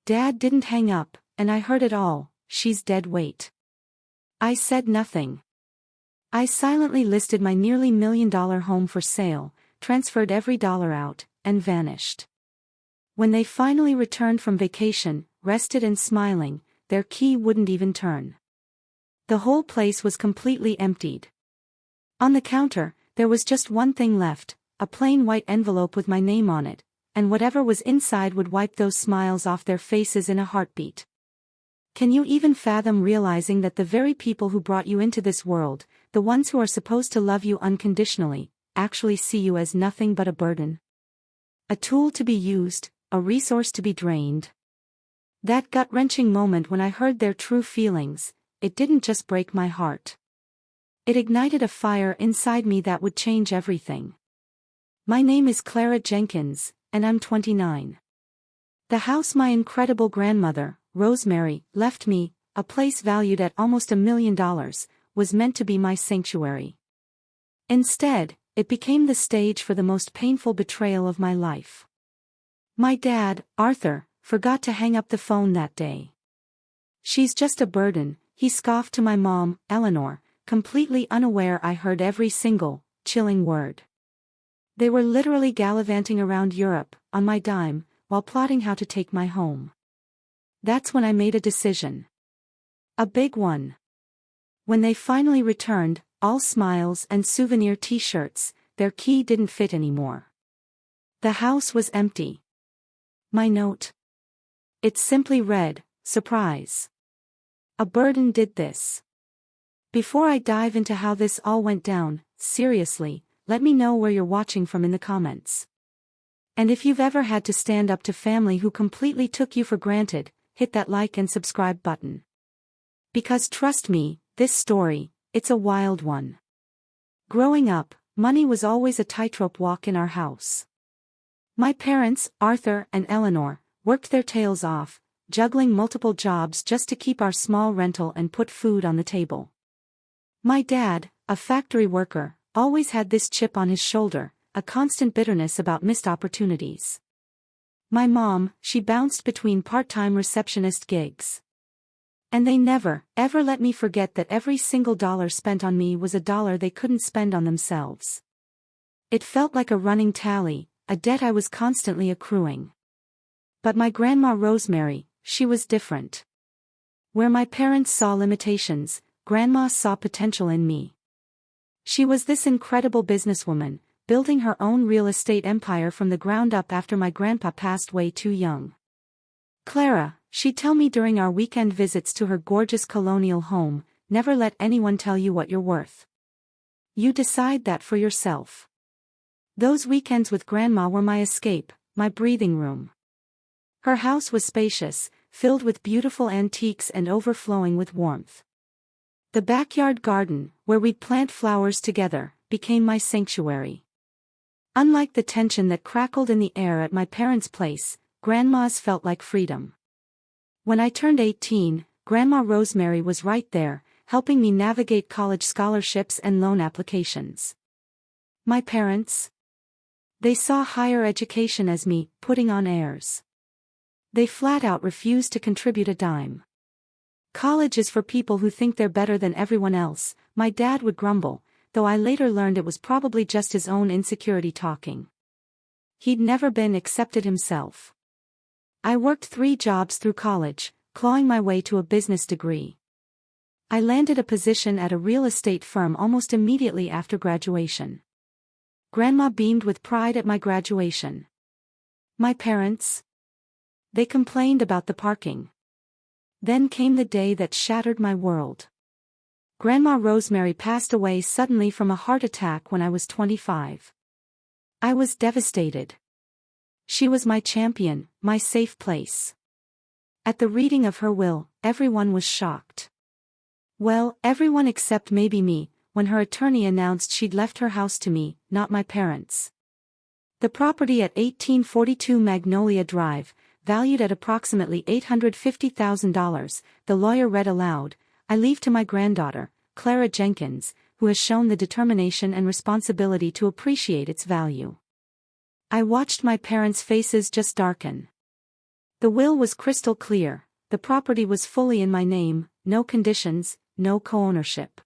Dad didn't hang up, and I heard it all. She's dead weight. I said nothing. I silently listed my nearly $1 million home for sale, transferred every dollar out, and vanished. When they finally returned from vacation, rested and smiling, their key wouldn't even turn. The whole place was completely emptied. On the counter, there was just one thing left, a plain white envelope with my name on it, and whatever was inside would wipe those smiles off their faces in a heartbeat. Can you even fathom realizing that the very people who brought you into this world, the ones who are supposed to love you unconditionally, actually see you as nothing but a burden? A tool to be used, a resource to be drained. That gut-wrenching moment when I heard their true feelings, it didn't just break my heart. It ignited a fire inside me that would change everything. My name is Clara Jenkins, and I'm 29. The house my incredible grandmother, Rosemary, left me, a place valued at almost $1 million, was meant to be my sanctuary. Instead, it became the stage for the most painful betrayal of my life. My dad, Arthur, forgot to hang up the phone that day. "She's just a burden," he scoffed to my mom, Eleanor, completely unaware I heard every single, chilling word. They were literally gallivanting around Europe, on my dime, while plotting how to take my home. That's when I made a decision. A big one. When they finally returned, all smiles and souvenir t-shirts, their key didn't fit anymore. The house was empty. My note. It simply read, "Surprise. A burden did this." Before I dive into how this all went down, seriously, let me know where you're watching from in the comments. And if you've ever had to stand up to family who completely took you for granted, hit that like and subscribe button. Because trust me, this story, it's a wild one. Growing up, money was always a tightrope walk in our house. My parents, Arthur and Eleanor, worked their tails off, juggling multiple jobs just to keep our small rental and put food on the table. My dad, a factory worker, always had this chip on his shoulder, a constant bitterness about missed opportunities. My mom, she bounced between part-time receptionist gigs. And they never, ever let me forget that every single dollar spent on me was a dollar they couldn't spend on themselves. It felt like a running tally, a debt I was constantly accruing. But my grandma Rosemary, she was different. Where my parents saw limitations, Grandma saw potential in me. She was this incredible businesswoman, building her own real estate empire from the ground up after my grandpa passed way too young. "Clara," she'd tell me during our weekend visits to her gorgeous colonial home, "never let anyone tell you what you're worth. You decide that for yourself." Those weekends with Grandma were my escape, my breathing room. Her house was spacious, filled with beautiful antiques and overflowing with warmth. The backyard garden, where we'd plant flowers together, became my sanctuary. Unlike the tension that crackled in the air at my parents' place, Grandma's felt like freedom. When I turned 18, Grandma Rosemary was right there, helping me navigate college scholarships and loan applications. My parents? They saw higher education as me putting on airs. They flat out refused to contribute a dime. "College is for people who think they're better than everyone else," my dad would grumble, though I later learned it was probably just his own insecurity talking. He'd never been accepted himself. I worked 3 jobs through college, clawing my way to a business degree. I landed a position at a real estate firm almost immediately after graduation. Grandma beamed with pride at my graduation. My parents? They complained about the parking. Then came the day that shattered my world. Grandma Rosemary passed away suddenly from a heart attack when I was 25. I was devastated. She was my champion, my safe place. At the reading of her will, everyone was shocked. Well, everyone except maybe me, when her attorney announced she'd left her house to me, not my parents. The property at 1842 Magnolia Drive, valued at approximately $850,000, the lawyer read aloud, "I leave to my granddaughter, Clara Jenkins, who has shown the determination and responsibility to appreciate its value." I watched my parents' faces just darken. The will was crystal clear. The property was fully in my name, no conditions, no co-ownership.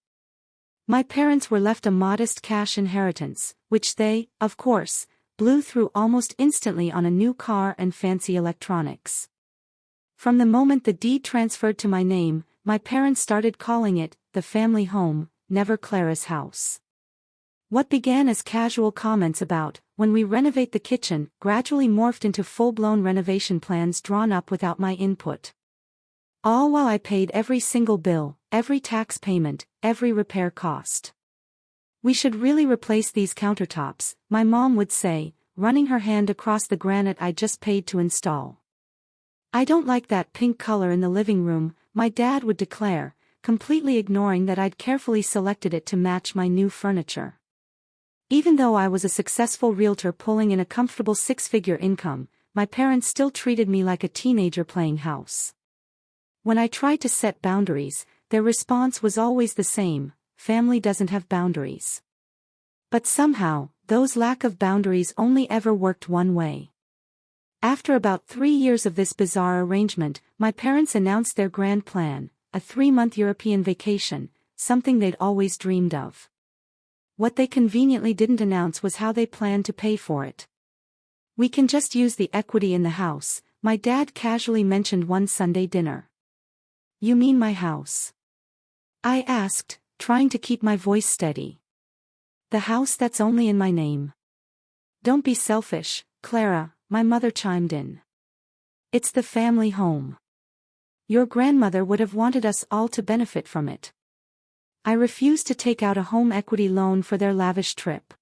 My parents were left a modest cash inheritance, which they, of course, blew through almost instantly on a new car and fancy electronics. From the moment the deed transferred to my name, my parents started calling it the family home, never Clara's house. What began as casual comments about, when we renovate the kitchen, gradually morphed into full-blown renovation plans drawn up without my input. All while I paid every single bill, every tax payment, every repair cost. "We should really replace these countertops," my mom would say, running her hand across the granite I just paid to install. "I don't like that pink color in the living room," my dad would declare, completely ignoring that I'd carefully selected it to match my new furniture. Even though I was a successful realtor pulling in a comfortable six-figure income, my parents still treated me like a teenager playing house. When I tried to set boundaries, their response was always the same: family doesn't have boundaries. But somehow, those lack of boundaries only ever worked one way. After about 3 years of this bizarre arrangement, my parents announced their grand plan, a 3-month European vacation, something they'd always dreamed of. What they conveniently didn't announce was how they planned to pay for it. "We can just use the equity in the house," my dad casually mentioned one Sunday dinner. "You mean my house?" I asked, trying to keep my voice steady. "The house that's only in my name." "Don't be selfish, Clara," my mother chimed in. "It's the family home. Your grandmother would have wanted us all to benefit from it." I refused to take out a home equity loan for their lavish trip.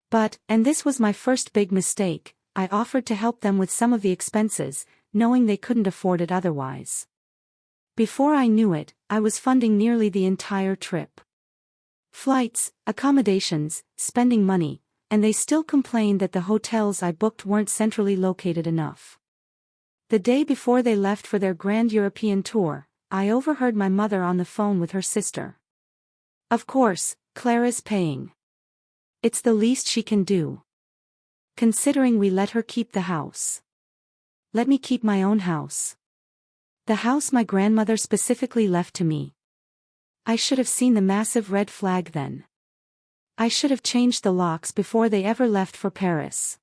But, and this was my first big mistake, I offered to help them with some of the expenses, knowing they couldn't afford it otherwise. Before I knew it, I was funding nearly the entire trip. Flights, accommodations, spending money, and they still complained that the hotels I booked weren't centrally located enough. The day before they left for their grand European tour, I overheard my mother on the phone with her sister. "Of course, Clara's paying. It's the least she can do. Considering we let her keep the house. Let me keep my own house. The house my grandmother specifically left to me." I should have seen the massive red flag then. I should have changed the locks before they ever left for Paris.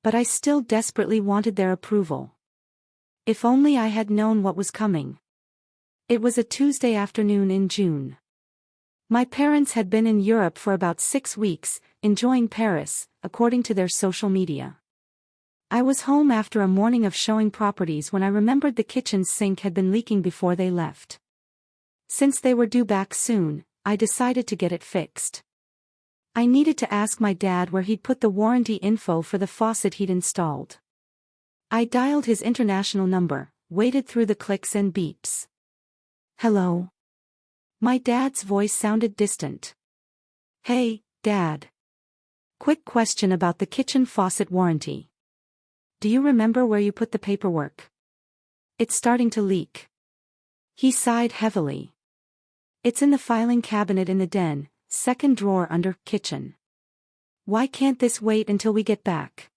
But I still desperately wanted their approval. If only I had known what was coming. It was a Tuesday afternoon in June. My parents had been in Europe for about 6 weeks, enjoying Paris, according to their social media. I was home after a morning of showing properties when I remembered the kitchen sink had been leaking before they left. Since they were due back soon, I decided to get it fixed. I needed to ask my dad where he'd put the warranty info for the faucet he'd installed. I dialed his international number, waited through the clicks and beeps. "Hello?" My dad's voice sounded distant. "Hey, Dad. Quick question about the kitchen faucet warranty. Do you remember where you put the paperwork? It's starting to leak." He sighed heavily. "It's in the filing cabinet in the den, second drawer under kitchen." "Why can't this wait until we get back?"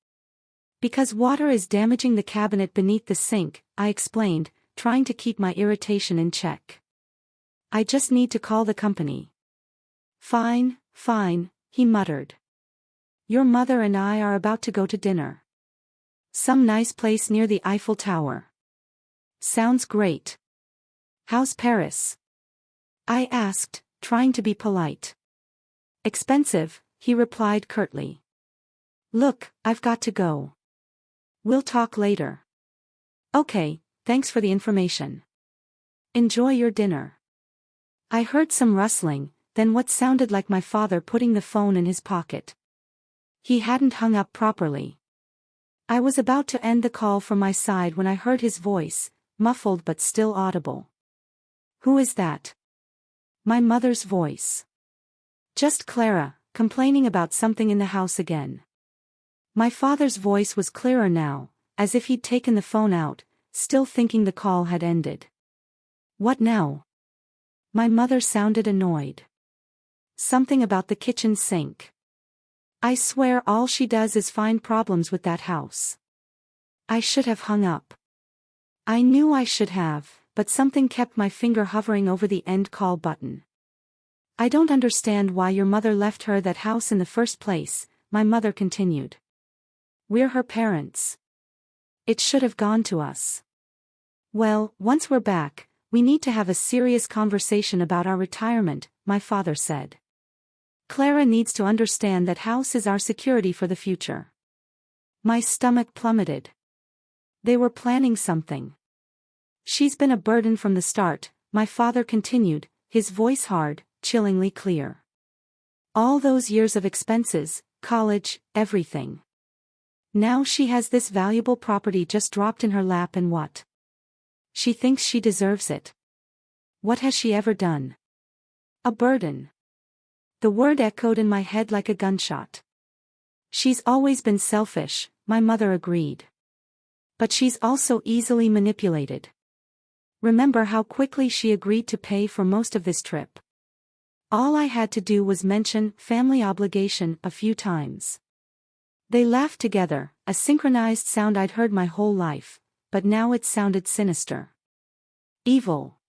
"Because water is damaging the cabinet beneath the sink," I explained, trying to keep my irritation in check. "I just need to call the company." Fine, he muttered. "Your mother and I are about to go to dinner. Some nice place near the Eiffel Tower." "Sounds great. How's Paris?" I asked, trying to be polite. "Expensive," he replied curtly. "Look, I've got to go. We'll talk later." "Okay, thanks for the information. Enjoy your dinner." I heard some rustling, then what sounded like my father putting the phone in his pocket. He hadn't hung up properly. I was about to end the call from my side when I heard his voice, muffled but still audible. "Who is that?" My mother's voice. "Just Clara, complaining about something in the house again." My father's voice was clearer now, as if he'd taken the phone out, still thinking the call had ended. "What now?" My mother sounded annoyed. "Something about the kitchen sink. I swear all she does is find problems with that house." I should have hung up. I knew I should have, but something kept my finger hovering over the end call button. I don't understand why your mother left her that house in the first place, my mother continued. We're her parents. It should have gone to us. Well, once we're back, we need to have a serious conversation about our retirement, my father said. Clara needs to understand that house is our security for the future. My stomach plummeted. They were planning something. She's been a burden from the start, my father continued, his voice hard, chillingly clear. All those years of expenses, college, everything. Now she has this valuable property just dropped in her lap, and what? She thinks she deserves it. What has she ever done? A burden. The word echoed in my head like a gunshot. She's always been selfish, my mother agreed. But she's also easily manipulated. Remember how quickly she agreed to pay for most of this trip. All I had to do was mention family obligation a few times. They laughed together, a synchronized sound I'd heard my whole life, but now it sounded sinister. Evil.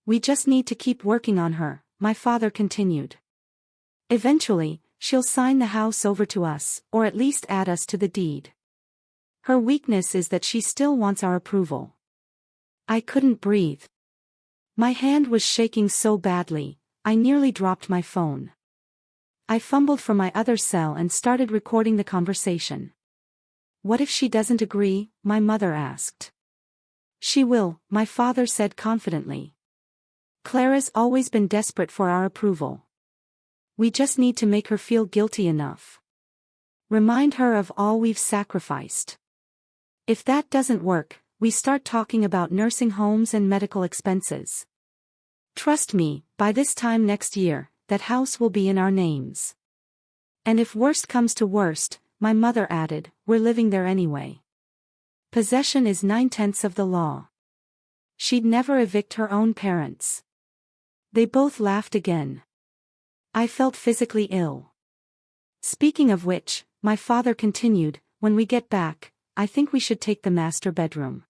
We just need to keep working on her, my father continued. Eventually, she'll sign the house over to us, or at least add us to the deed. Her weakness is that she still wants our approval. I couldn't breathe. My hand was shaking so badly, I nearly dropped my phone. I fumbled for my other cell and started recording the conversation. What if she doesn't agree? My mother asked. She will, my father said confidently. Clara's always been desperate for our approval. We just need to make her feel guilty enough. Remind her of all we've sacrificed. If that doesn't work, we start talking about nursing homes and medical expenses. Trust me, by this time next year, that house will be in our names. And if worst comes to worst, my mother added, we're living there anyway. Possession is 9/10 of the law. She'd never evict her own parents. They both laughed again. I felt physically ill. Speaking of which, my father continued, when we get back, I think we should take the master bedroom.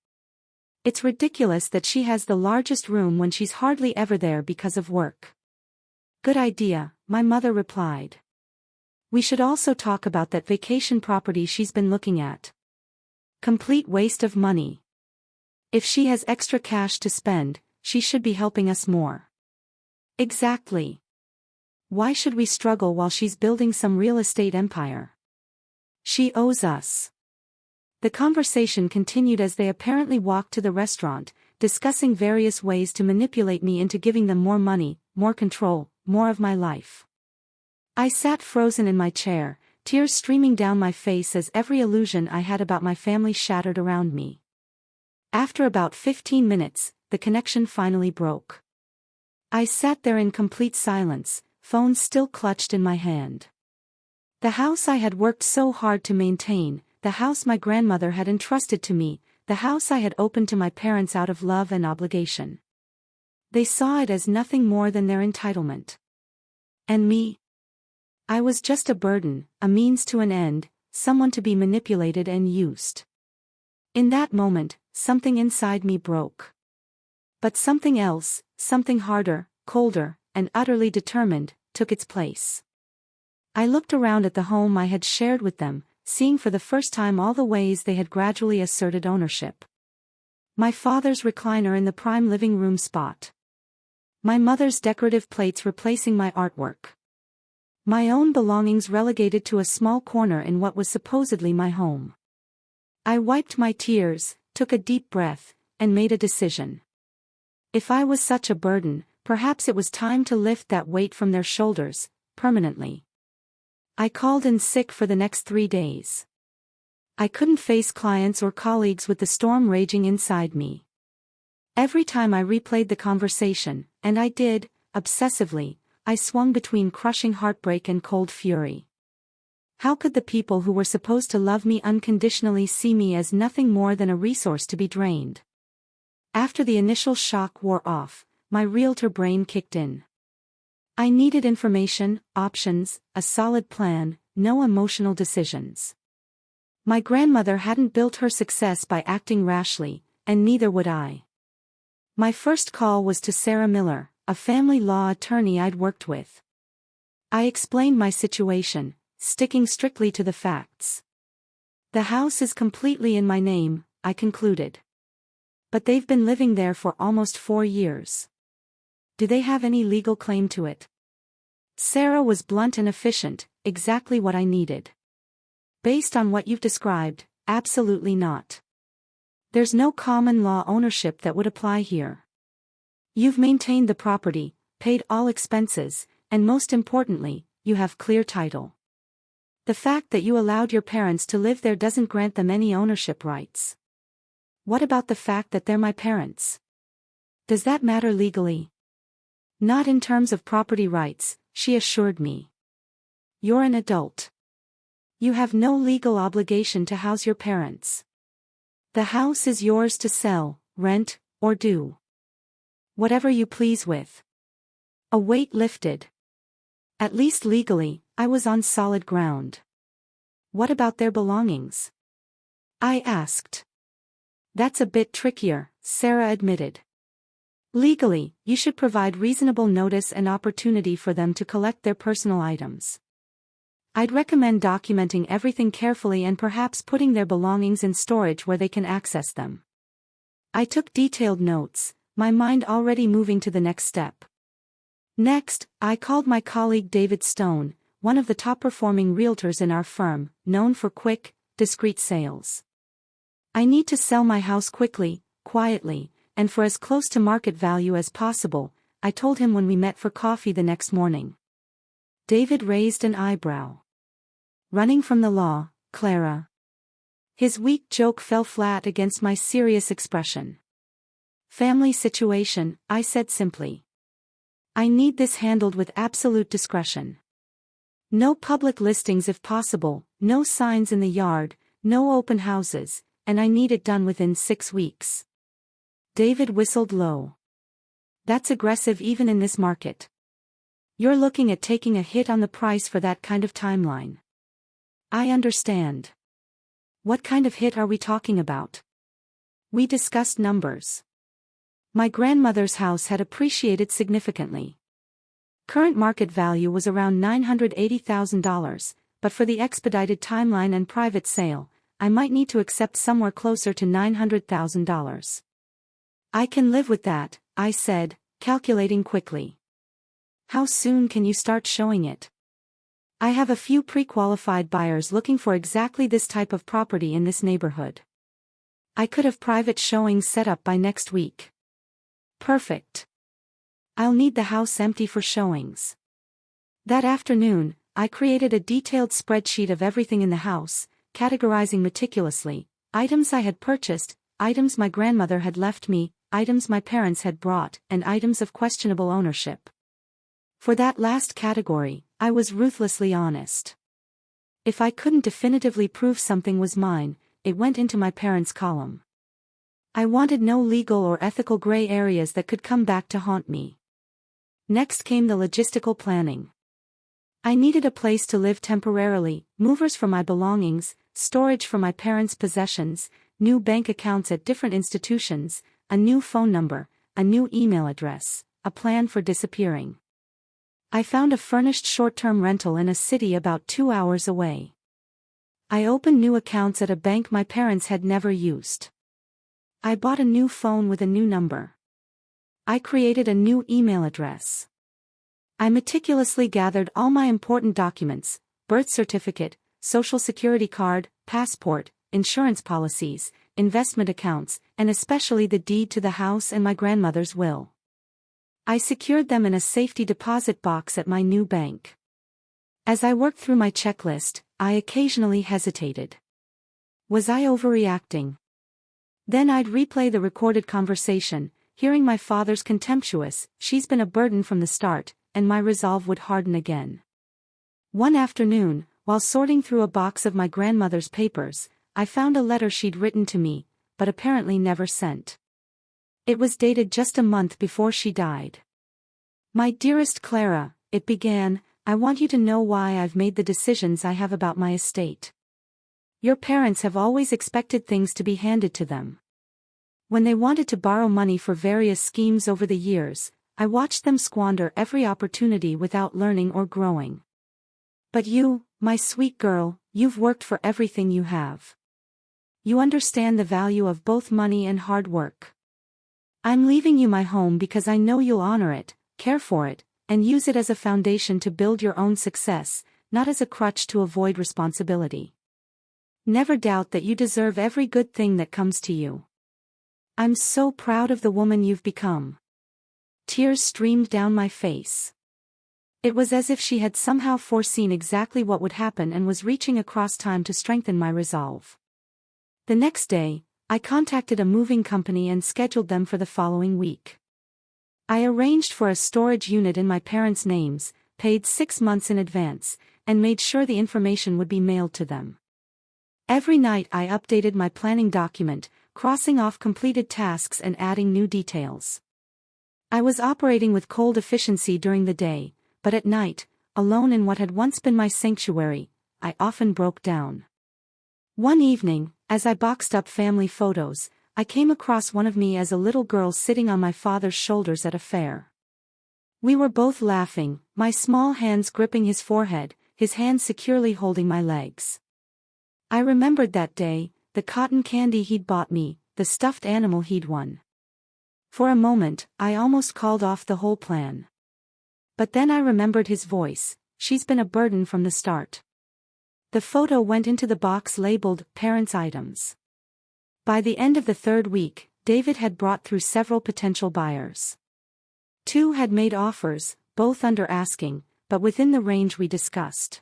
It's ridiculous that she has the largest room when she's hardly ever there because of work. Good idea, my mother replied. We should also talk about that vacation property she's been looking at. Complete waste of money. If she has extra cash to spend, she should be helping us more. Exactly. Why should we struggle while she's building some real estate empire? She owes us. The conversation continued as they apparently walked to the restaurant, discussing various ways to manipulate me into giving them more money, more control, more of my life. I sat frozen in my chair, tears streaming down my face as every illusion I had about my family shattered around me. After about 15 minutes, the connection finally broke. I sat there in complete silence, phone still clutched in my hand. The house I had worked so hard to maintain, the house my grandmother had entrusted to me, the house I had opened to my parents out of love and obligation. They saw it as nothing more than their entitlement. And me? I was just a burden, a means to an end, someone to be manipulated and used. In that moment, something inside me broke. But something else, something harder, colder, and utterly determined, took its place. I looked around at the home I had shared with them, seeing for the first time all the ways they had gradually asserted ownership. My father's recliner in the prime living room spot. My mother's decorative plates replacing my artwork. My own belongings relegated to a small corner in what was supposedly my home. I wiped my tears, took a deep breath, and made a decision. If I was such a burden, perhaps it was time to lift that weight from their shoulders, permanently. I called in sick for the next 3 days. I couldn't face clients or colleagues with the storm raging inside me. Every time I replayed the conversation, and I did, obsessively, I swung between crushing heartbreak and cold fury. How could the people who were supposed to love me unconditionally see me as nothing more than a resource to be drained? After the initial shock wore off, my realtor brain kicked in. I needed information, options, a solid plan, no emotional decisions. My grandmother hadn't built her success by acting rashly, and neither would I. My first call was to Sarah Miller, a family law attorney I'd worked with. I explained my situation, sticking strictly to the facts. The house is completely in my name, I concluded. But they've been living there for almost 4 years. Do they have any legal claim to it? Sarah was blunt and efficient, exactly what I needed. Based on what you've described, absolutely not. There's no common law ownership that would apply here. You've maintained the property, paid all expenses, and most importantly, you have clear title. The fact that you allowed your parents to live there doesn't grant them any ownership rights. What about the fact that they're my parents? Does that matter legally? Not in terms of property rights, she assured me. You're an adult. You have no legal obligation to house your parents. The house is yours to sell, rent, or do whatever you please with. A weight lifted. At least legally, I was on solid ground. What about their belongings? I asked. That's a bit trickier, Sarah admitted. Legally, you should provide reasonable notice and opportunity for them to collect their personal items. I'd recommend documenting everything carefully and perhaps putting their belongings in storage where they can access them. I took detailed notes, my mind already moving to the next step. Next, I called my colleague David Stone, one of the top-performing realtors in our firm, known for quick, discreet sales. I need to sell my house quickly, quietly, and for as close to market value as possible, I told him when we met for coffee the next morning. David raised an eyebrow. Running from the law, Clara? His weak joke fell flat against my serious expression. Family situation, I said simply. I need this handled with absolute discretion. No public listings if possible, no signs in the yard, no open houses, and I need it done within 6 weeks. David whistled low. That's aggressive even in this market. You're looking at taking a hit on the price for that kind of timeline. I understand. What kind of hit are we talking about? We discussed numbers. My grandmother's house had appreciated significantly. Current market value was around $980,000, but for the expedited timeline and private sale, I might need to accept somewhere closer to $900,000. I can live with that, I said, calculating quickly. How soon can you start showing it? I have a few pre-qualified buyers looking for exactly this type of property in this neighborhood. I could have private showings set up by next week. Perfect. I'll need the house empty for showings. That afternoon, I created a detailed spreadsheet of everything in the house, categorizing meticulously, items I had purchased, items my grandmother had left me, items my parents had brought, and items of questionable ownership. For that last category, I was ruthlessly honest. If I couldn't definitively prove something was mine, it went into my parents' column. I wanted no legal or ethical gray areas that could come back to haunt me. Next came the logistical planning. I needed a place to live temporarily, movers for my belongings, storage for my parents' possessions, new bank accounts at different institutions, a new phone number, a new email address, a plan for disappearing. I found a furnished short-term rental in a city about 2 hours away. I opened new accounts at a bank my parents had never used. I bought a new phone with a new number. I created a new email address. I meticulously gathered all my important documents, birth certificate, social security card, passport, insurance policies, investment accounts, and especially the deed to the house and my grandmother's will. I secured them in a safety deposit box at my new bank. As I worked through my checklist, I occasionally hesitated. Was I overreacting? Then I'd replay the recorded conversation, hearing my father's contemptuous, "She's been a burden from the start," and my resolve would harden again. One afternoon, while sorting through a box of my grandmother's papers, I found a letter she'd written to me, but apparently never sent. It was dated just a month before she died. "My dearest Clara," it began, "I want you to know why I've made the decisions I have about my estate. Your parents have always expected things to be handed to them. When they wanted to borrow money for various schemes over the years, I watched them squander every opportunity without learning or growing. But you, my sweet girl, you've worked for everything you have. You understand the value of both money and hard work. I'm leaving you my home because I know you'll honor it, care for it, and use it as a foundation to build your own success, not as a crutch to avoid responsibility. Never doubt that you deserve every good thing that comes to you. I'm so proud of the woman you've become. Tears streamed down my face. It was as if she had somehow foreseen exactly what would happen and was reaching across time to strengthen my resolve. The next day, I contacted a moving company and scheduled them for the following week. I arranged for a storage unit in my parents' names, paid 6 months in advance, and made sure the information would be mailed to them. Every night I updated my planning document, crossing off completed tasks and adding new details. I was operating with cold efficiency during the day, but at night, alone in what had once been my sanctuary, I often broke down. One evening, as I boxed up family photos, I came across one of me as a little girl sitting on my father's shoulders at a fair. We were both laughing, my small hands gripping his forehead, his hands securely holding my legs. I remembered that day, the cotton candy he'd bought me, the stuffed animal he'd won. For a moment, I almost called off the whole plan. But then I remembered his voice. She's been a burden from the start. The photo went into the box labeled Parents' Items. By the end of the 3rd week, David had brought through several potential buyers. 2 had made offers, both under asking, but within the range we discussed.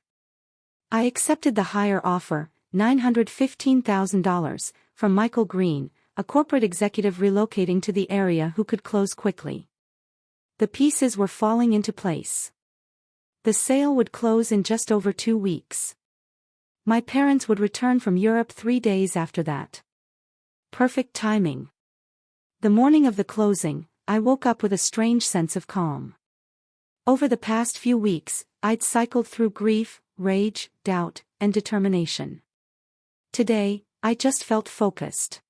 I accepted the higher offer, $915,000, from Michael Green, a corporate executive relocating to the area who could close quickly. The pieces were falling into place. The sale would close in just over 2 weeks. My parents would return from Europe 3 days after that. Perfect timing. The morning of the closing, I woke up with a strange sense of calm. Over the past few weeks, I'd cycled through grief, rage, doubt, and determination. Today, I just felt focused.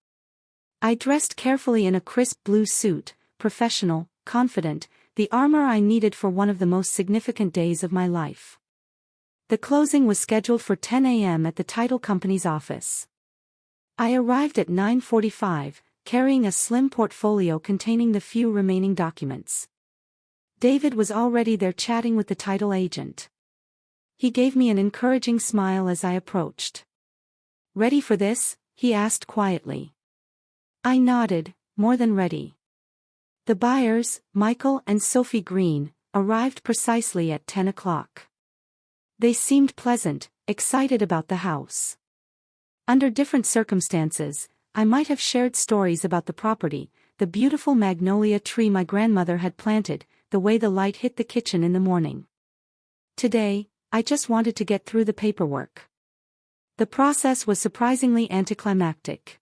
I dressed carefully in a crisp blue suit, professional, confident, the armor I needed for one of the most significant days of my life. The closing was scheduled for 10 a.m. at the title company's office. I arrived at 9:45, carrying a slim portfolio containing the few remaining documents. David was already there chatting with the title agent. He gave me an encouraging smile as I approached. "Ready for this?" he asked quietly. I nodded, more than ready. The buyers, Michael and Sophie Green, arrived precisely at 10 o'clock. They seemed pleasant, excited about the house. Under different circumstances, I might have shared stories about the property, the beautiful magnolia tree my grandmother had planted, the way the light hit the kitchen in the morning. Today, I just wanted to get through the paperwork. The process was surprisingly anticlimactic.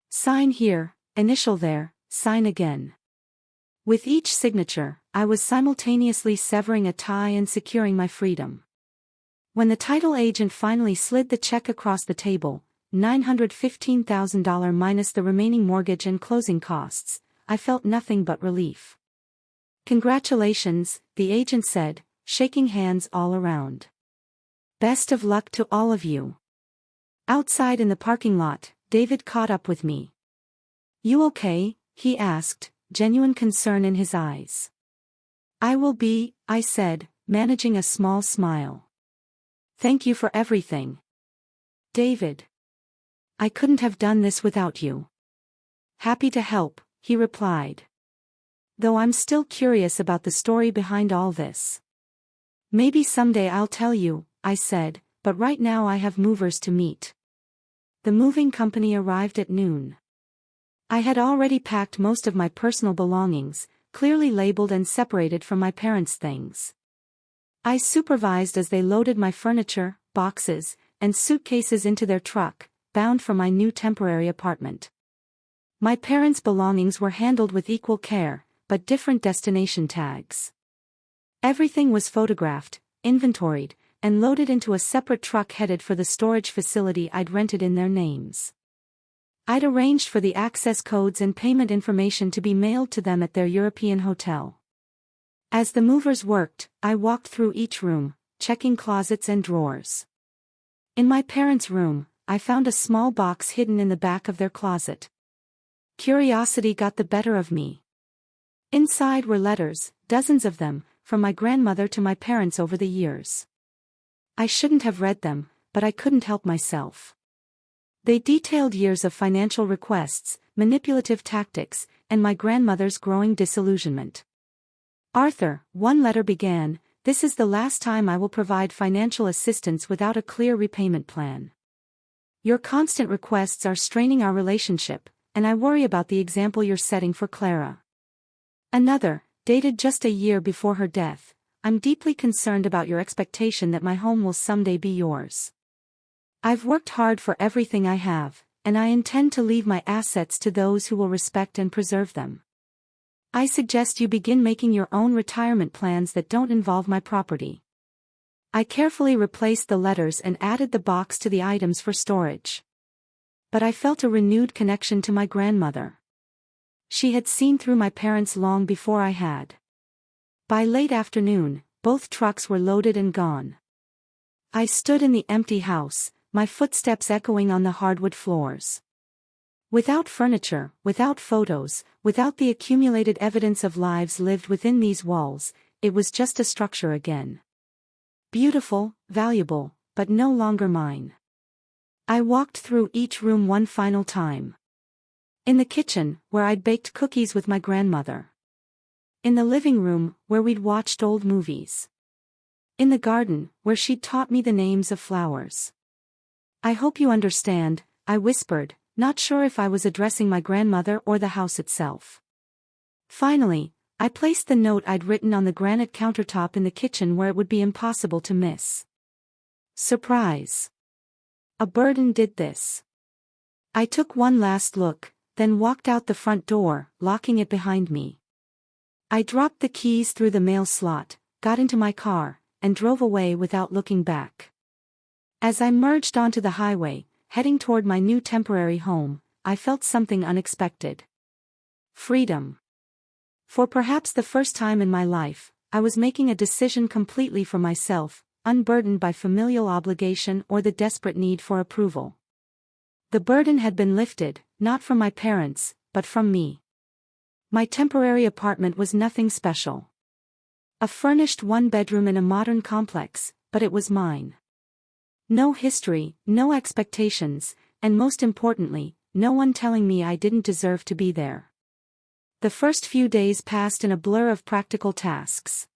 Sign here, initial there, sign again. With each signature, I was simultaneously severing a tie and securing my freedom. When the title agent finally slid the check across the table, $915,000 minus the remaining mortgage and closing costs, I felt nothing but relief. "Congratulations," the agent said, shaking hands all around. "Best of luck to all of you." Outside in the parking lot, David caught up with me. "You okay?" he asked, genuine concern in his eyes. "I will be," I said, managing a small smile. "Thank you for everything, David. I couldn't have done this without you." "Happy to help," he replied. "Though I'm still curious about the story behind all this." "Maybe someday I'll tell you," I said, "but right now I have movers to meet." The moving company arrived at noon. I had already packed most of my personal belongings, clearly labeled and separated from my parents' things. I supervised as they loaded my furniture, boxes, and suitcases into their truck, bound for my new temporary apartment. My parents' belongings were handled with equal care, but different destination tags. Everything was photographed, inventoried, and loaded into a separate truck headed for the storage facility I'd rented in their names. I'd arranged for the access codes and payment information to be mailed to them at their European hotel. As the movers worked, I walked through each room, checking closets and drawers. In my parents' room, I found a small box hidden in the back of their closet. Curiosity got the better of me. Inside were letters, dozens of them, from my grandmother to my parents over the years. I shouldn't have read them, but I couldn't help myself. They detailed years of financial requests, manipulative tactics, and my grandmother's growing disillusionment. Arthur, one letter began, "This is the last time I will provide financial assistance without a clear repayment plan. Your constant requests are straining our relationship, and I worry about the example you're setting for Clara." Another, dated just a year before her death, "I'm deeply concerned about your expectation that my home will someday be yours. I've worked hard for everything I have, and I intend to leave my assets to those who will respect and preserve them. I suggest you begin making your own retirement plans that don't involve my property." I carefully replaced the letters and added the box to the items for storage. But I felt a renewed connection to my grandmother. She had seen through my parents long before I had. By late afternoon, both trucks were loaded and gone. I stood in the empty house, my footsteps echoing on the hardwood floors. Without furniture, without photos, without the accumulated evidence of lives lived within these walls, it was just a structure again. Beautiful, valuable, but no longer mine. I walked through each room one final time. In the kitchen, where I'd baked cookies with my grandmother. In the living room, where we'd watched old movies. In the garden, where she'd taught me the names of flowers. "I hope you understand," I whispered, not sure if I was addressing my grandmother or the house itself. Finally, I placed the note I'd written on the granite countertop in the kitchen where it would be impossible to miss. Surprise. A burden did this. I took one last look, then walked out the front door, locking it behind me. I dropped the keys through the mail slot, got into my car, and drove away without looking back. As I merged onto the highway, heading toward my new temporary home, I felt something unexpected. Freedom. For perhaps the first time in my life, I was making a decision completely for myself, unburdened by familial obligation or the desperate need for approval. The burden had been lifted, not from my parents, but from me. My temporary apartment was nothing special. A furnished one-bedroom in a modern complex, but it was mine. No history, no expectations, and most importantly, no one telling me I didn't deserve to be there. The first few days passed in a blur of practical tasks.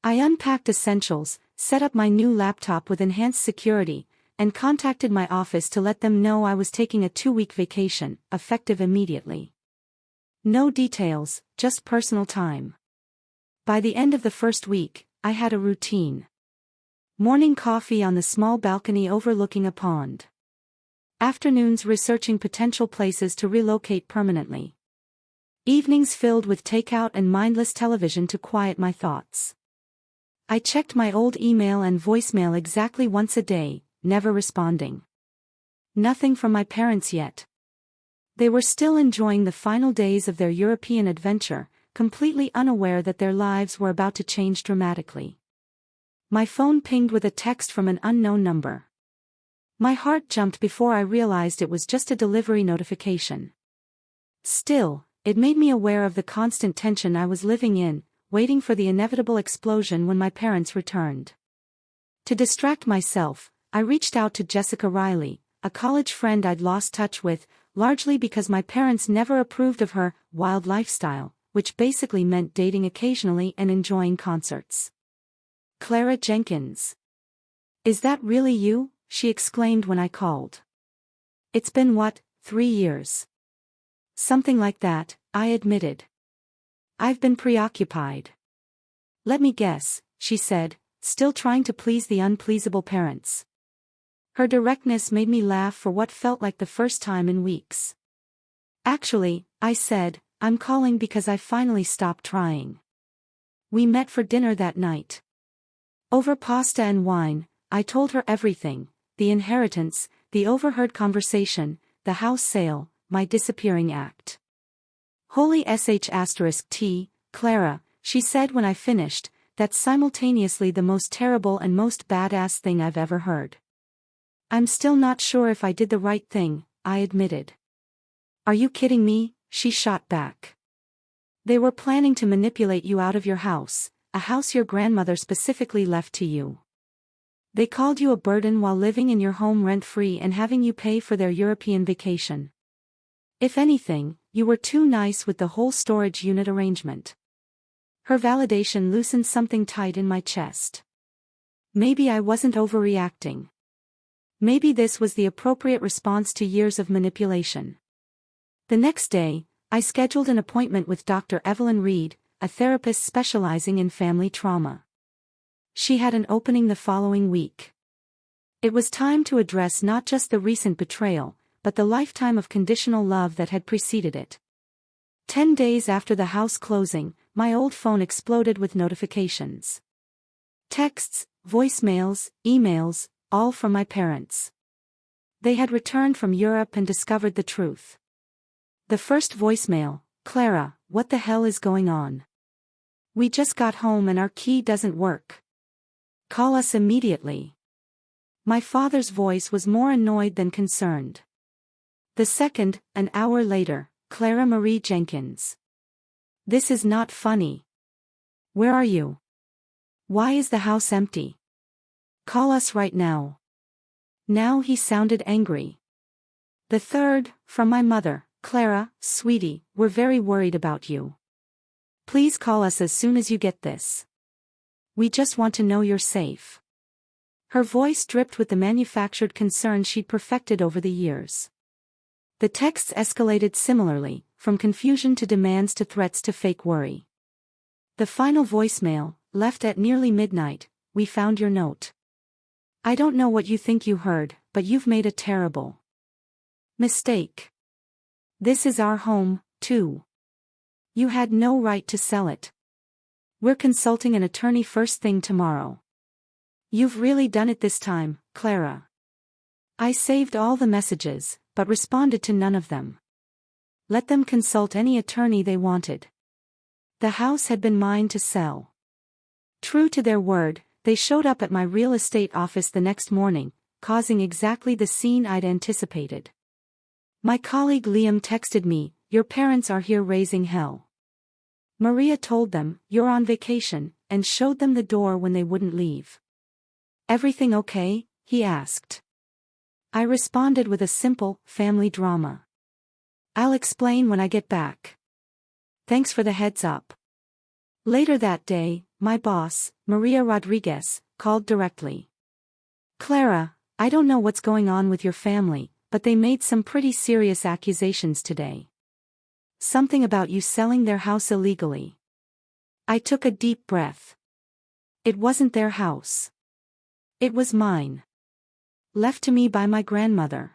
I unpacked essentials, set up my new laptop with enhanced security, and contacted my office to let them know I was taking a 2-week vacation, effective immediately. No details, just personal time. By the end of the first week, I had a routine. Morning coffee on the small balcony overlooking a pond. Afternoons researching potential places to relocate permanently. Evenings filled with takeout and mindless television to quiet my thoughts. I checked my old email and voicemail exactly once a day, never responding. Nothing from my parents yet. They were still enjoying the final days of their European adventure, completely unaware that their lives were about to change dramatically. My phone pinged with a text from an unknown number. My heart jumped before I realized it was just a delivery notification. Still, it made me aware of the constant tension I was living in, waiting for the inevitable explosion when my parents returned. To distract myself, I reached out to Jessica Riley, a college friend I'd lost touch with, largely because my parents never approved of her wild lifestyle, which basically meant dating occasionally and enjoying concerts. "Clara Jenkins. Is that really you?" she exclaimed when I called. "It's been 3 years?" "Something like that," I admitted. "I've been preoccupied." "Let me guess," she said, still trying to please the unpleasable parents. Her directness made me laugh for what felt like the first time in weeks. "Actually," I said, "I'm calling because I finally stopped trying." We met for dinner that night. Over pasta and wine, I told her everything, the inheritance, the overheard conversation, the house sale, my disappearing act. Holy sh*t, Clara, she said when I finished, that's simultaneously the most terrible and most badass thing I've ever heard. I'm still not sure if I did the right thing, I admitted. Are you kidding me? She shot back. They were planning to manipulate you out of your house, a house your grandmother specifically left to you. They called you a burden while living in your home rent-free and having you pay for their European vacation. If anything, you were too nice with the whole storage unit arrangement. Her validation loosened something tight in my chest. Maybe I wasn't overreacting. Maybe this was the appropriate response to years of manipulation. The next day, I scheduled an appointment with Dr. Evelyn Reed, a therapist specializing in family trauma. She had an opening the following week. It was time to address not just the recent betrayal, but the lifetime of conditional love that had preceded it. 10 days after the house closing, my old phone exploded with notifications. Texts, voicemails, emails, all from my parents. They had returned from Europe and discovered the truth. The first voicemail, Clara, what the hell is going on? We just got home and our key doesn't work. Call us immediately. My father's voice was more annoyed than concerned. The second, an hour later, Clara Marie Jenkins. This is not funny. Where are you? Why is the house empty? Call us right now. Now he sounded angry. The third, from my mother, Clara, sweetie, we're very worried about you. Please call us as soon as you get this. We just want to know you're safe. Her voice dripped with the manufactured concern she'd perfected over the years. The texts escalated similarly, from confusion to demands to threats to fake worry. The final voicemail, left at nearly midnight, we found your note. I don't know what you think you heard, but you've made a terrible mistake. This is our home, too. You had no right to sell it. We're consulting an attorney first thing tomorrow. You've really done it this time, Clara. I saved all the messages, but responded to none of them. Let them consult any attorney they wanted. The house had been mine to sell. True to their word, they showed up at my real estate office the next morning, causing exactly the scene I'd anticipated. My colleague Liam texted me, your parents are here raising hell. Maria told them, you're on vacation, and showed them the door when they wouldn't leave. Everything okay? He asked. I responded with a simple, family drama. I'll explain when I get back. Thanks for the heads up. Later that day, my boss, Maria Rodriguez, called directly. Clara, I don't know what's going on with your family, but they made some pretty serious accusations today. Something about you selling their house illegally. I took a deep breath. It wasn't their house. It was mine. Left to me by my grandmother.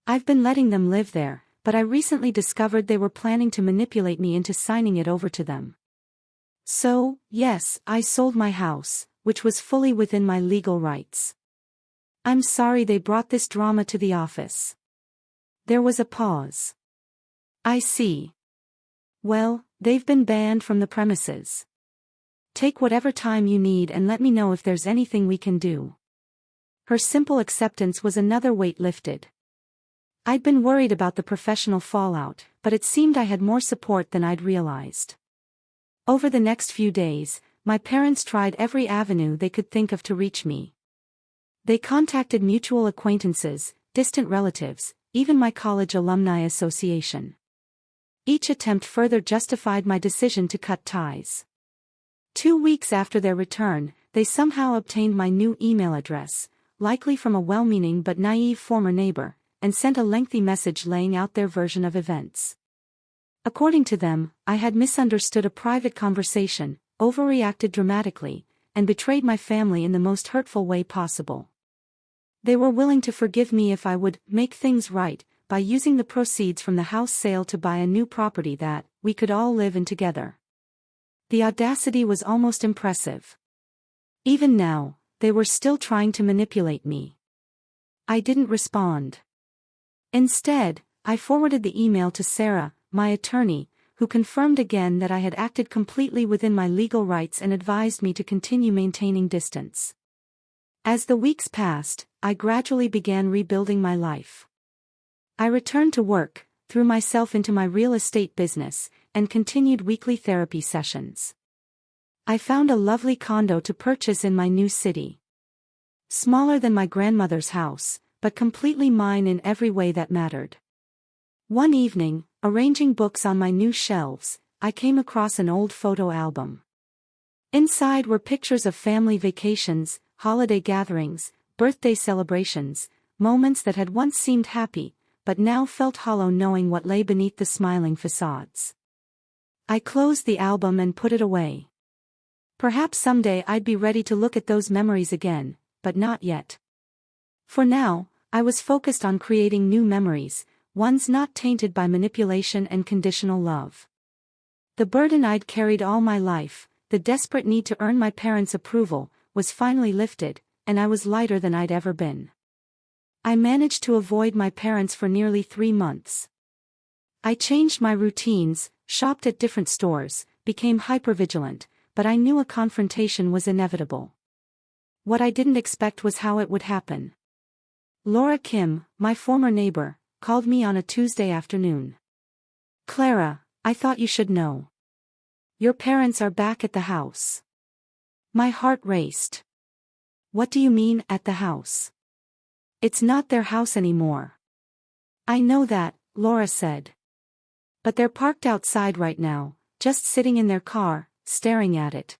I've been letting them live there, but I recently discovered they were planning to manipulate me into signing it over to them. So, yes, I sold my house, which was fully within my legal rights. I'm sorry they brought this drama to the office. There was a pause. I see. Well, they've been banned from the premises. Take whatever time you need and let me know if there's anything we can do. Her simple acceptance was another weight lifted. I'd been worried about the professional fallout, but it seemed I had more support than I'd realized. Over the next few days, my parents tried every avenue they could think of to reach me. They contacted mutual acquaintances, distant relatives, even my college alumni association. Each attempt further justified my decision to cut ties. 2 weeks after their return, they somehow obtained my new email address, likely from a well-meaning but naive former neighbor, and sent a lengthy message laying out their version of events. According to them, I had misunderstood a private conversation, overreacted dramatically, and betrayed my family in the most hurtful way possible. They were willing to forgive me if I would make things right, by using the proceeds from the house sale to buy a new property that we could all live in together. The audacity was almost impressive. Even now, they were still trying to manipulate me. I didn't respond. Instead, I forwarded the email to Sarah, my attorney, who confirmed again that I had acted completely within my legal rights and advised me to continue maintaining distance. As the weeks passed, I gradually began rebuilding my life. I returned to work, threw myself into my real estate business, and continued weekly therapy sessions. I found a lovely condo to purchase in my new city. Smaller than my grandmother's house, but completely mine in every way that mattered. One evening, arranging books on my new shelves, I came across an old photo album. Inside were pictures of family vacations, holiday gatherings, birthday celebrations, moments that had once seemed happy, but now felt hollow knowing what lay beneath the smiling facades. I closed the album and put it away. Perhaps someday I'd be ready to look at those memories again, but not yet. For now, I was focused on creating new memories, ones not tainted by manipulation and conditional love. The burden I'd carried all my life, the desperate need to earn my parents' approval, was finally lifted, and I was lighter than I'd ever been. I managed to avoid my parents for nearly 3 months. I changed my routines, shopped at different stores, became hypervigilant, but I knew a confrontation was inevitable. What I didn't expect was how it would happen. Laura Kim, my former neighbor, called me on a Tuesday afternoon. "Clara, I thought you should know. Your parents are back at the house." My heart raced. "What do you mean, at the house? It's not their house anymore." "I know that," Laura said. "But they're parked outside right now, just sitting in their car, staring at it.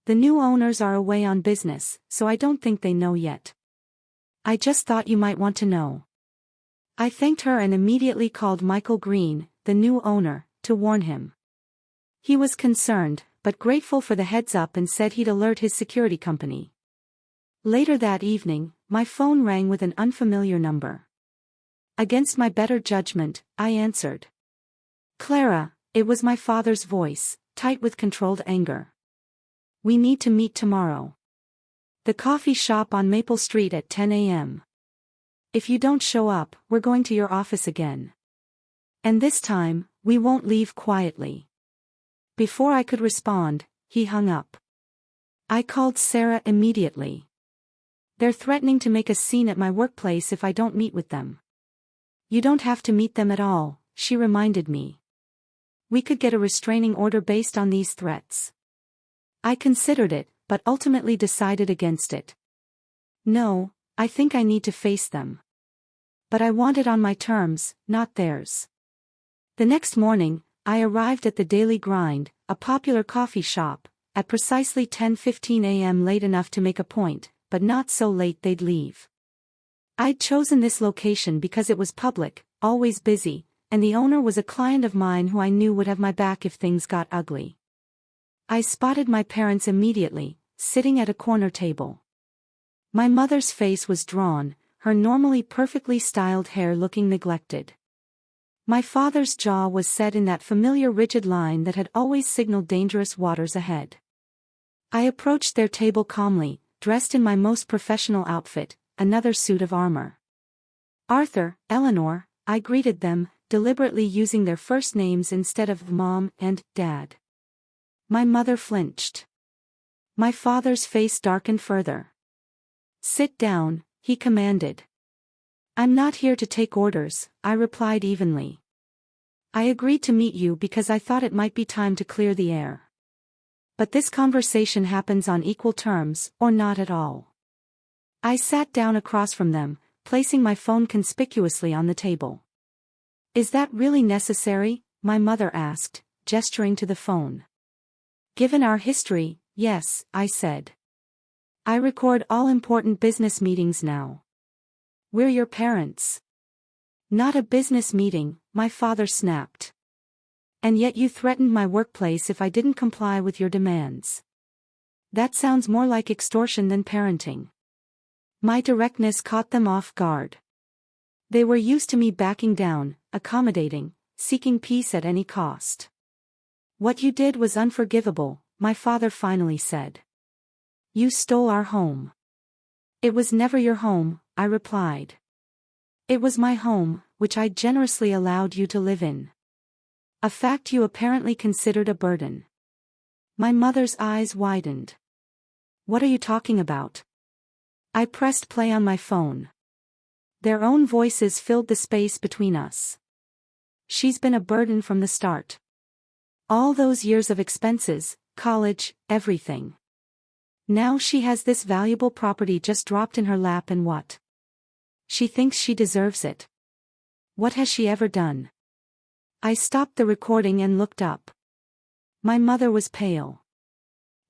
The new owners are away on business, so I don't think they know yet. I just thought you might want to know." I thanked her and immediately called Michael Green, the new owner, to warn him. He was concerned, but grateful for the heads up and said he'd alert his security company. Later that evening, my phone rang with an unfamiliar number. Against my better judgment, I answered. "Clara," it was my father's voice, tight with controlled anger. "We need to meet tomorrow. The coffee shop on Maple Street at 10 a.m. If you don't show up, we're going to your office again. And this time, we won't leave quietly." Before I could respond, he hung up. I called Sarah immediately. "They're threatening to make a scene at my workplace if I don't meet with them." "You don't have to meet them at all," she reminded me. "We could get a restraining order based on these threats." I considered it, but ultimately decided against it. "No, I think I need to face them. But I want it on my terms, not theirs." The next morning, I arrived at the Daily Grind, a popular coffee shop, at precisely 10:15 a.m. late enough to make a point, but not so late they'd leave. I'd chosen this location because it was public, always busy, and the owner was a client of mine who I knew would have my back if things got ugly. I spotted my parents immediately, sitting at a corner table. My mother's face was drawn, her normally perfectly styled hair looking neglected. My father's jaw was set in that familiar rigid line that had always signaled dangerous waters ahead. I approached their table calmly, dressed in my most professional outfit, another suit of armor. "Arthur, Eleanor," I greeted them, deliberately using their first names instead of Mom and Dad. My mother flinched. My father's face darkened further. "Sit down," he commanded. "I'm not here to take orders," I replied evenly. "I agreed to meet you because I thought it might be time to clear the air. But this conversation happens on equal terms, or not at all." I sat down across from them, placing my phone conspicuously on the table. "Is that really necessary?" my mother asked, gesturing to the phone. "Given our history, yes," I said. "I record all important business meetings now." "We're your parents." "Not a business meeting," my father snapped. "And yet you threatened my workplace if I didn't comply with your demands. That sounds more like extortion than parenting." My directness caught them off guard. They were used to me backing down, accommodating, seeking peace at any cost. "What you did was unforgivable," my father finally said. "You stole our home." "It was never your home," I replied. It was my home, which I generously allowed you to live in. A fact you apparently considered a burden. My mother's eyes widened. What are you talking about? I pressed play on my phone. Their own voices filled the space between us. She's been a burden from the start. All those years of expenses, college, everything. Now she has this valuable property just dropped in her lap, and what? She thinks she deserves it. What has she ever done? I stopped the recording and looked up. My mother was pale.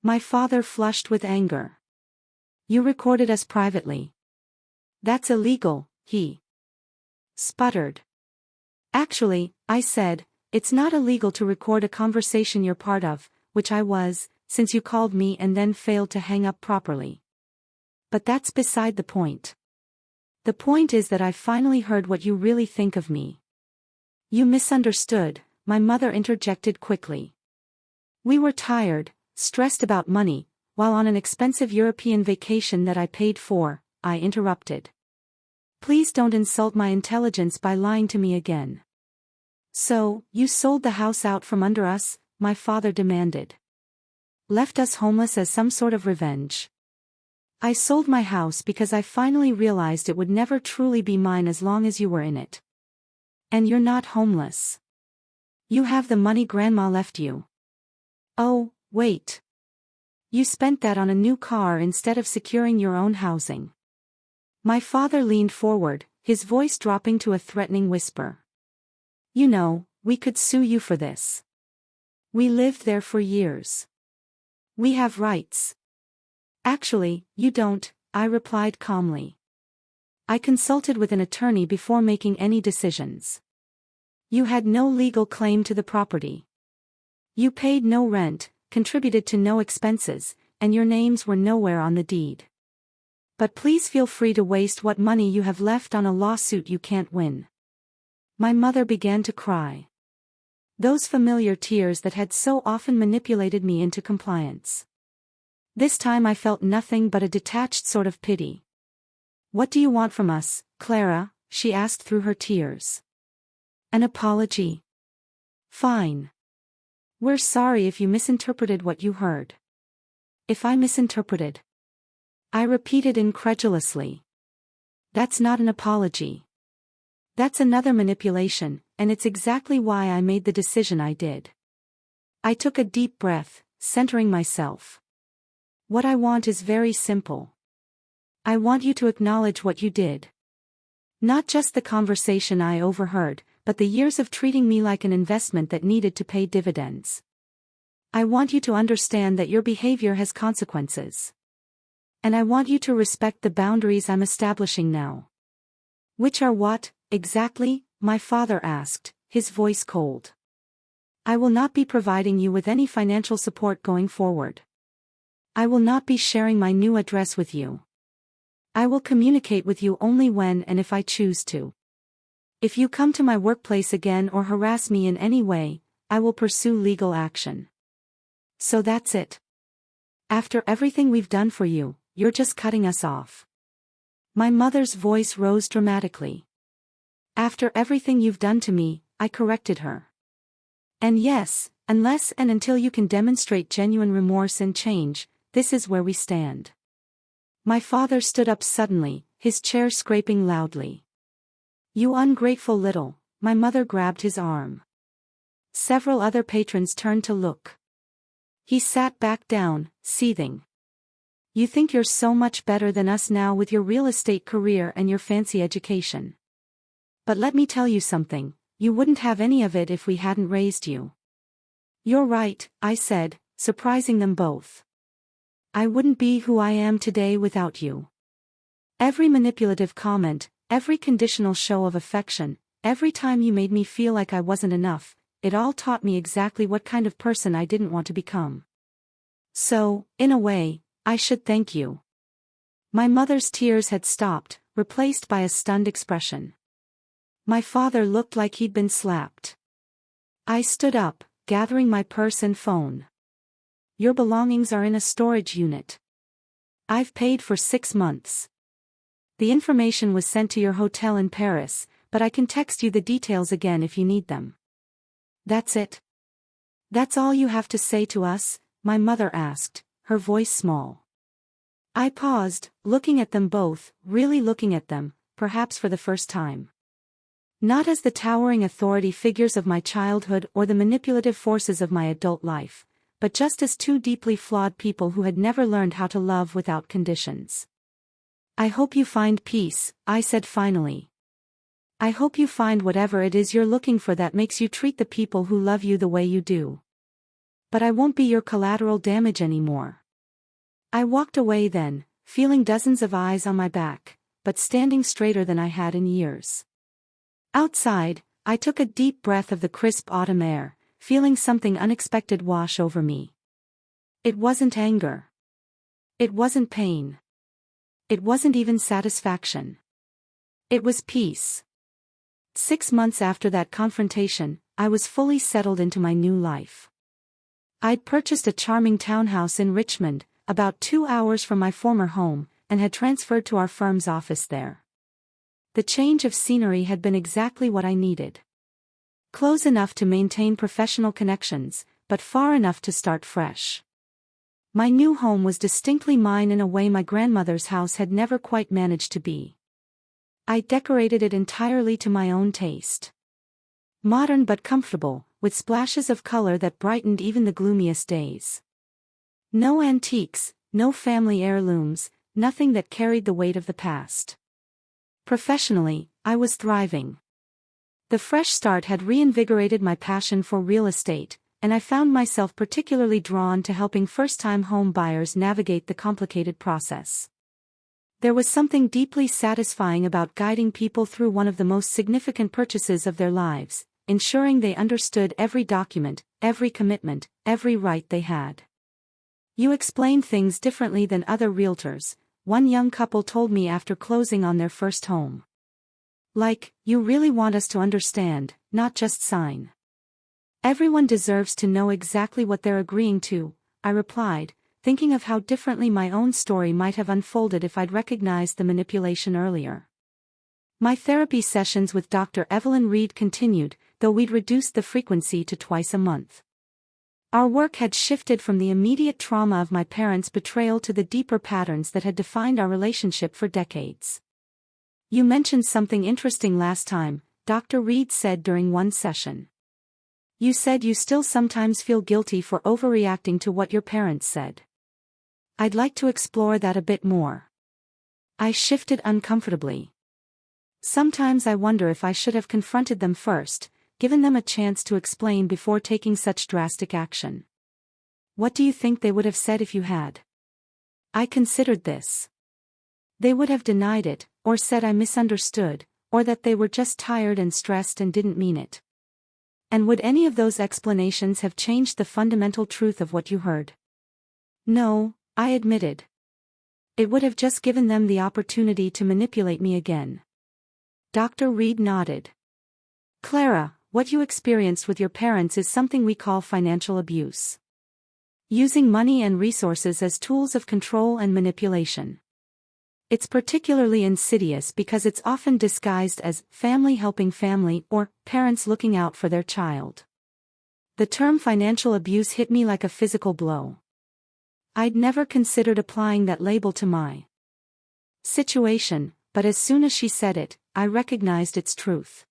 My father flushed with anger. You recorded us privately. That's illegal, he sputtered. Actually, I said, it's not illegal to record a conversation you're part of, which I was, since you called me and then failed to hang up properly. But that's beside the point. The point is that I finally heard what you really think of me. You misunderstood, my mother interjected quickly. We were tired, stressed about money, while on an expensive European vacation that I paid for, I interrupted. Please don't insult my intelligence by lying to me again. So, you sold the house out from under us, my father demanded. Left us homeless as some sort of revenge. I sold my house because I finally realized it would never truly be mine as long as you were in it. And you're not homeless. You have the money Grandma left you. Oh, wait. You spent that on a new car instead of securing your own housing. My father leaned forward, his voice dropping to a threatening whisper. You know, we could sue you for this. We lived there for years. We have rights. Actually, you don't, I replied calmly. I consulted with an attorney before making any decisions. You had no legal claim to the property. You paid no rent, contributed to no expenses, and your names were nowhere on the deed. But please feel free to waste what money you have left on a lawsuit you can't win. My mother began to cry. Those familiar tears that had so often manipulated me into compliance. This time I felt nothing but a detached sort of pity. What do you want from us, Clara? She asked through her tears. An apology. Fine. We're sorry if you misinterpreted what you heard. If I misinterpreted? I repeated incredulously. That's not an apology. That's another manipulation, and it's exactly why I made the decision I did. I took a deep breath, centering myself. What I want is very simple. I want you to acknowledge what you did. Not just the conversation I overheard, but the years of treating me like an investment that needed to pay dividends. I want you to understand that your behavior has consequences. And I want you to respect the boundaries I'm establishing now. Which are what, exactly? My father asked, his voice cold. I will not be providing you with any financial support going forward. I will not be sharing my new address with you. I will communicate with you only when and if I choose to. If you come to my workplace again or harass me in any way, I will pursue legal action. So that's it. After everything we've done for you, you're just cutting us off. My mother's voice rose dramatically. After everything you've done to me, I corrected her. And yes, unless and until you can demonstrate genuine remorse and change, this is where we stand. My father stood up suddenly, his chair scraping loudly. You ungrateful little, my mother grabbed his arm. Several other patrons turned to look. He sat back down, seething. You think you're so much better than us now with your real estate career and your fancy education. But let me tell you something, you wouldn't have any of it if we hadn't raised you. You're right, I said, surprising them both. I wouldn't be who I am today without you. Every manipulative comment, every conditional show of affection, every time you made me feel like I wasn't enough, it all taught me exactly what kind of person I didn't want to become. So, in a way, I should thank you. My mother's tears had stopped, replaced by a stunned expression. My father looked like he'd been slapped. I stood up, gathering my purse and phone. Your belongings are in a storage unit. I've paid for 6 months. The information was sent to your hotel in Paris, but I can text you the details again if you need them. That's it? That's all you have to say to us? My mother asked, her voice small. I paused, looking at them both, really looking at them, perhaps for the first time. Not as the towering authority figures of my childhood or the manipulative forces of my adult life, but just as two deeply flawed people who had never learned how to love without conditions. I hope you find peace, I said finally. I hope you find whatever it is you're looking for that makes you treat the people who love you the way you do. But I won't be your collateral damage anymore. I walked away then, feeling dozens of eyes on my back, but standing straighter than I had in years. Outside, I took a deep breath of the crisp autumn air, feeling something unexpected wash over me. It wasn't anger. It wasn't pain. It wasn't even satisfaction. It was peace. 6 months after that confrontation, I was fully settled into my new life. I'd purchased a charming townhouse in Richmond, about 2 hours from my former home, and had transferred to our firm's office there. The change of scenery had been exactly what I needed. Close enough to maintain professional connections, but far enough to start fresh. My new home was distinctly mine in a way my grandmother's house had never quite managed to be. I decorated it entirely to my own taste. Modern but comfortable, with splashes of color that brightened even the gloomiest days. No antiques, no family heirlooms, nothing that carried the weight of the past. Professionally, I was thriving. The fresh start had reinvigorated my passion for real estate, and I found myself particularly drawn to helping first-time home buyers navigate the complicated process. There was something deeply satisfying about guiding people through one of the most significant purchases of their lives, ensuring they understood every document, every commitment, every right they had. You explain things differently than other realtors, one young couple told me after closing on their first home. Like, you really want us to understand, not just sign. Everyone deserves to know exactly what they're agreeing to, I replied, thinking of how differently my own story might have unfolded if I'd recognized the manipulation earlier. My therapy sessions with Dr. Evelyn Reed continued, though we'd reduced the frequency to twice a month. Our work had shifted from the immediate trauma of my parents' betrayal to the deeper patterns that had defined our relationship for decades. You mentioned something interesting last time, Dr. Reed said during one session. You said you still sometimes feel guilty for overreacting to what your parents said. I'd like to explore that a bit more. I shifted uncomfortably. Sometimes I wonder if I should have confronted them first, given them a chance to explain before taking such drastic action. What do you think they would have said if you had? I considered this. They would have denied it, or said I misunderstood, or that they were just tired and stressed and didn't mean it. And would any of those explanations have changed the fundamental truth of what you heard? No, I admitted. It would have just given them the opportunity to manipulate me again. Dr. Reed nodded. Clara, what you experienced with your parents is something we call financial abuse. Using money and resources as tools of control and manipulation. It's particularly insidious because it's often disguised as family helping family or parents looking out for their child. The term financial abuse hit me like a physical blow. I'd never considered applying that label to my situation, but as soon as she said it, I recognized its truth.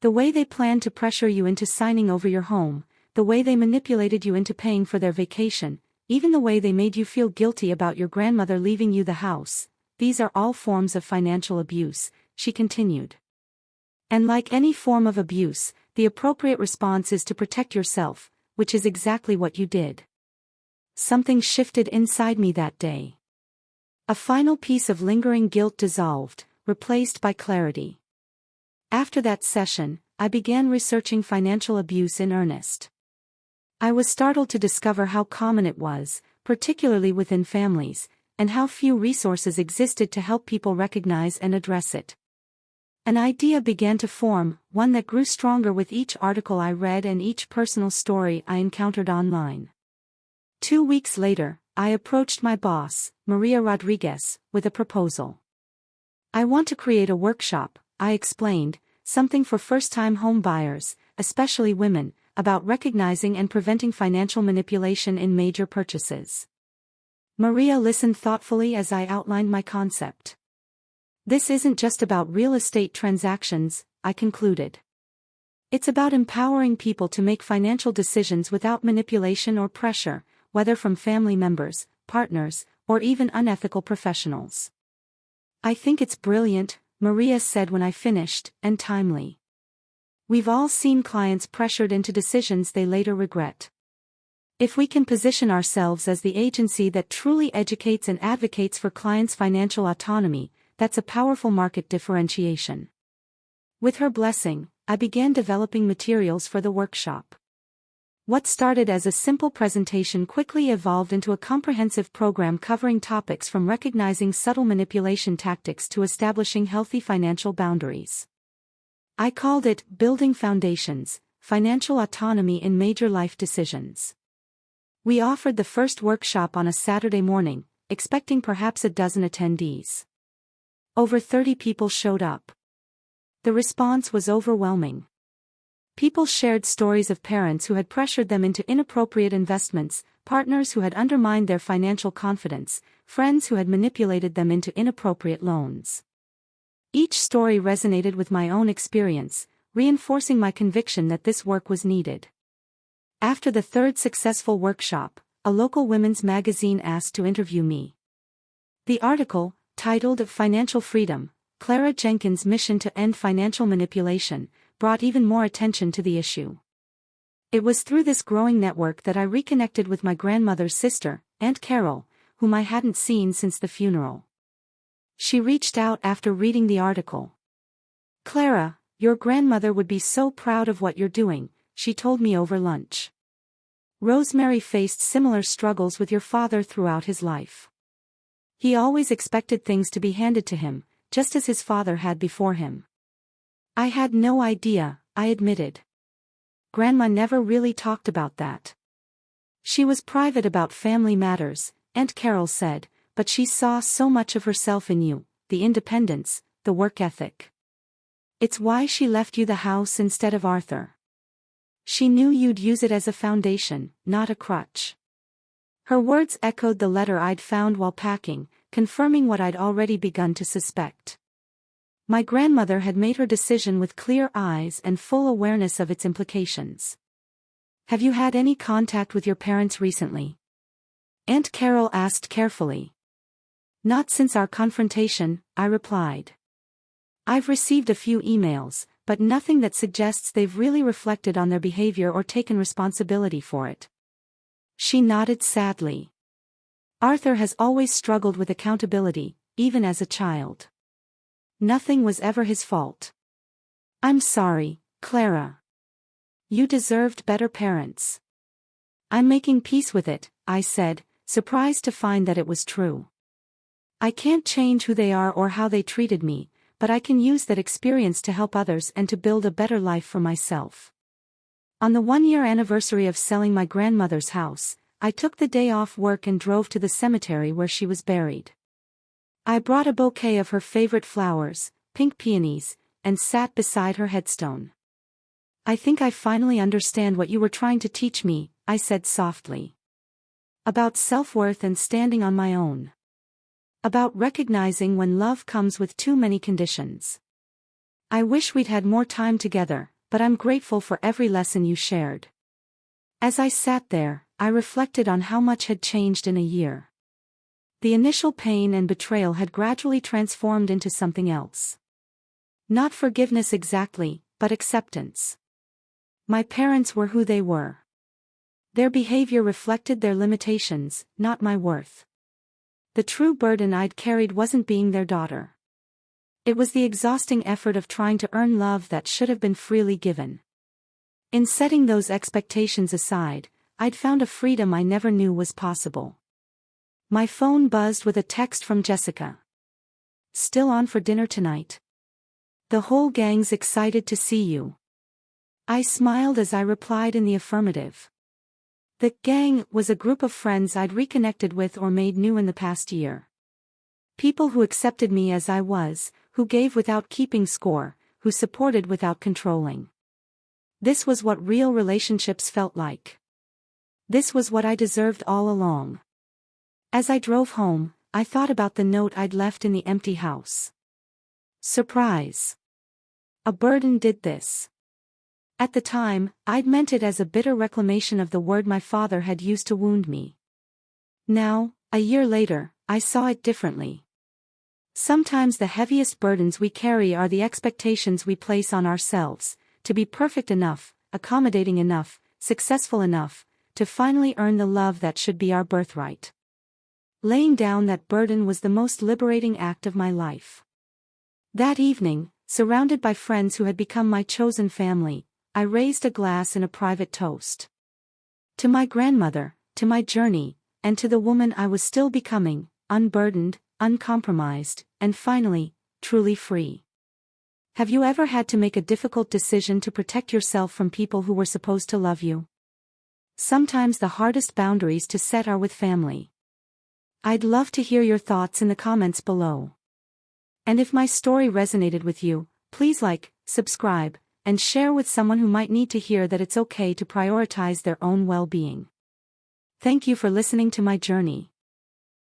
The way they planned to pressure you into signing over your home, the way they manipulated you into paying for their vacation, even the way they made you feel guilty about your grandmother leaving you the house, these are all forms of financial abuse, she continued. And like any form of abuse, the appropriate response is to protect yourself, which is exactly what you did. Something shifted inside me that day. A final piece of lingering guilt dissolved, replaced by clarity. After that session, I began researching financial abuse in earnest. I was startled to discover how common it was, particularly within families, and how few resources existed to help people recognize and address it. An idea began to form, one that grew stronger with each article I read and each personal story I encountered online. 2 weeks later, I approached my boss, Maria Rodriguez, with a proposal. I want to create a workshop, I explained, something for first-time home buyers, especially women, about recognizing and preventing financial manipulation in major purchases. Maria listened thoughtfully as I outlined my concept. This isn't just about real estate transactions, I concluded. It's about empowering people to make financial decisions without manipulation or pressure, whether from family members, partners, or even unethical professionals. I think it's brilliant, Maria said when I finished, and timely. We've all seen clients pressured into decisions they later regret. If we can position ourselves as the agency that truly educates and advocates for clients' financial autonomy, that's a powerful market differentiation. With her blessing, I began developing materials for the workshop. What started as a simple presentation quickly evolved into a comprehensive program covering topics from recognizing subtle manipulation tactics to establishing healthy financial boundaries. I called it Building Foundations: Financial Autonomy in Major Life Decisions. We offered the first workshop on a Saturday morning, expecting perhaps a dozen attendees. Over 30 people showed up. The response was overwhelming. People shared stories of parents who had pressured them into inappropriate investments, partners who had undermined their financial confidence, friends who had manipulated them into inappropriate loans. Each story resonated with my own experience, reinforcing my conviction that this work was needed. After the third successful workshop, a local women's magazine asked to interview me. The article, titled Financial Freedom: Clara Jenkins' Mission to End Financial Manipulation, brought even more attention to the issue. It was through this growing network that I reconnected with my grandmother's sister, Aunt Carol, whom I hadn't seen since the funeral. She reached out after reading the article. "Clara, your grandmother would be so proud of what you're doing," she told me over lunch. "Rosemary faced similar struggles with your father throughout his life. He always expected things to be handed to him, just as his father had before him." I had no idea, I admitted. Grandma never really talked about that. She was private about family matters, Aunt Carol said, but she saw so much of herself in you, the independence, the work ethic. It's why she left you the house instead of Arthur. She knew you'd use it as a foundation, not a crutch. Her words echoed the letter I'd found while packing, confirming what I'd already begun to suspect. My grandmother had made her decision with clear eyes and full awareness of its implications. "Have you had any contact with your parents recently?" Aunt Carol asked carefully. "Not since our confrontation," I replied. "I've received a few emails, but nothing that suggests they've really reflected on their behavior or taken responsibility for it." She nodded sadly. "Arthur has always struggled with accountability, even as a child. Nothing was ever his fault." "I'm sorry, Clara. You deserved better parents." "I'm making peace with it," I said, surprised to find that it was true. "I can't change who they are or how they treated me, but I can use that experience to help others and to build a better life for myself." On the 1-year anniversary of selling my grandmother's house, I took the day off work and drove to the cemetery where she was buried. I brought a bouquet of her favorite flowers, pink peonies, and sat beside her headstone. "I think I finally understand what you were trying to teach me," I said softly. "About self-worth and standing on my own. About recognizing when love comes with too many conditions. I wish we'd had more time together, but I'm grateful for every lesson you shared." As I sat there, I reflected on how much had changed in a year. The initial pain and betrayal had gradually transformed into something else. Not forgiveness exactly, but acceptance. My parents were who they were. Their behavior reflected their limitations, not my worth. The true burden I'd carried wasn't being their daughter. It was the exhausting effort of trying to earn love that should have been freely given. In setting those expectations aside, I'd found a freedom I never knew was possible. My phone buzzed with a text from Jessica. "Still on for dinner tonight? The whole gang's excited to see you." I smiled as I replied in the affirmative. The gang was a group of friends I'd reconnected with or made new in the past year. People who accepted me as I was, who gave without keeping score, who supported without controlling. This was what real relationships felt like. This was what I deserved all along. As I drove home, I thought about the note I'd left in the empty house. Surprise. A burden did this. At the time, I'd meant it as a bitter reclamation of the word my father had used to wound me. Now, a year later, I saw it differently. Sometimes the heaviest burdens we carry are the expectations we place on ourselves, to be perfect enough, accommodating enough, successful enough, to finally earn the love that should be our birthright. Laying down that burden was the most liberating act of my life. That evening, surrounded by friends who had become my chosen family, I raised a glass in a private toast. To my grandmother, to my journey, and to the woman I was still becoming, unburdened, uncompromised, and finally, truly free. Have you ever had to make a difficult decision to protect yourself from people who were supposed to love you? Sometimes the hardest boundaries to set are with family. I'd love to hear your thoughts in the comments below. And if my story resonated with you, please like, subscribe, and share with someone who might need to hear that it's okay to prioritize their own well-being. Thank you for listening to my journey.